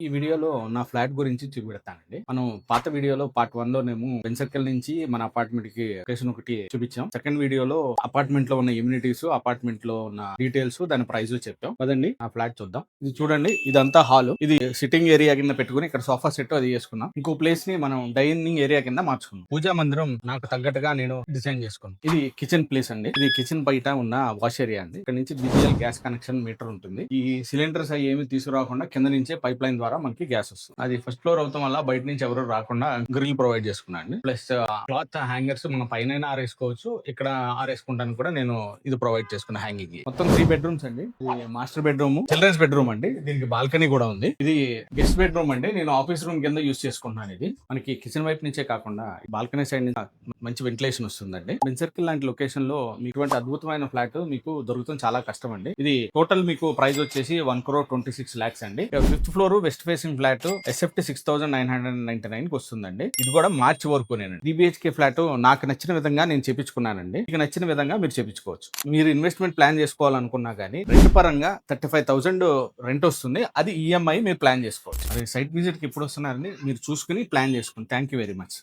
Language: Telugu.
ఈ వీడియోలో నా ఫ్లాట్ గురించి చూపెడతానండి. మనం పాత వీడియోలో పార్ట్ 1 లోనేమో బెన్ సర్కిల్ నుంచి మన అపార్ట్మెంట్ కి లొకేషన్ ఒకటి చూపించాం. సెకండ్ వీడియోలో అపార్ట్మెంట్ లో ఉన్న ఇమ్యూనిటీస్, అపార్ట్మెంట్ లో ఉన్న డీటెయిల్స్, దాని ప్రైస్ చెప్పాం. పదండి ఆ ఫ్లాట్ చూద్దాం. ఇది చూడండి, ఇదంతా హాల్. ఇది సిట్టింగ్ ఏరియా కింద పెట్టుకుని ఇక్కడ సోఫా సెట్ అది చేసుకున్నాం. ఇంకో ప్లేస్ ని మనం డైనింగ్ ఏరియా కింద మార్చుకున్నాం. పూజా మందిరం నాకు తగ్గట్టుగా నేను డిజైన్ చేసుకున్నాను. ఇది కిచెన్ ప్లేస్ అండి. ఇది కిచెన్ బయట ఉన్న వాష్ ఏరియా అండి. ఇక్కడ నుంచి బిజిఎల్ గ్యాస్ కనెక్షన్ మీటర్ ఉంటుంది. ఈ సిలిండర్స్ అవి ఏమి తీసుకురాకుండా కింద నుంచే పైప్ లైన్ ద్వారా మనకి గ్యాస్ వస్తుంది. అది ఫస్ట్ ఫ్లోర్ అవటం వల్ల బయట నుంచి ఎవరు రాకుండా గ్రిల్ ప్రొవైడ్ చేసుకున్నాను అండి. ప్లస్ క్లాత్ హ్యాంగర్స్ మనం పైన ఆరేసుకోవచ్చు, ఇక్కడ ఆరేసుకుంటాను కూడా నేను ఇది ప్రొవైడ్ చేసుకున్న హ్యాంగింగ్. మొత్తం 3 బెడ్రూమ్స్ అండి. ఇది మాస్టర్ బెడ్రూమ్, చిల్డ్రన్స్ బెడ్రూమ్ అండి. దీనికి బాల్కనీ కూడా ఉంది. ఇది గెస్ట్ బెడ్రూమ్ అండి. నేను ఆఫీస్ రూమ్ కింద యూస్ చేసుకుంటున్నాను. ఇది మనకి కిచెన్ వైపు నుంచే కాకుండా బాల్కనీ సైడ్ నుంచి మంచి వెంటిలేషన్ వస్తుందండి. బెన్ సర్కిల్ లాంటి లొకేషన్ లో మీకు ఇటువంటి అద్భుతమైన ఫ్లాట్ మీకు దొరుకుతుంది చాలా కష్టం అండి. ఇది టోటల్ మీకు ప్రైస్ వచ్చేసి 1,26,00,000 అండి. Fifth floor west facing flat SFT 6,999 కి వస్తుందండి. ఇది కూడా మార్చి వరకు నేను 3 బిహెచ్కే ఫ్లాట్ నాకు నచ్చిన విధంగా నేను చేపించుకున్నానండి. మీకు నచ్చిన విధంగా మీరు చేపించుకోవచ్చు. మీరు ఇన్వెస్ట్మెంట్ ప్లాన్ చేసుకోవాలనుకున్నా కానీ రెంట్ పరంగా 35,000 రెంట్ వస్తుంది. అది ఈఎంఐ మీరు ప్లాన్ చేసుకోవచ్చు. అది సైట్ విజిట్ కి ఎప్పుడు వస్తున్నారని మీరు చూసుకుని ప్లాన్ చేసుకోండి. Thank you very much.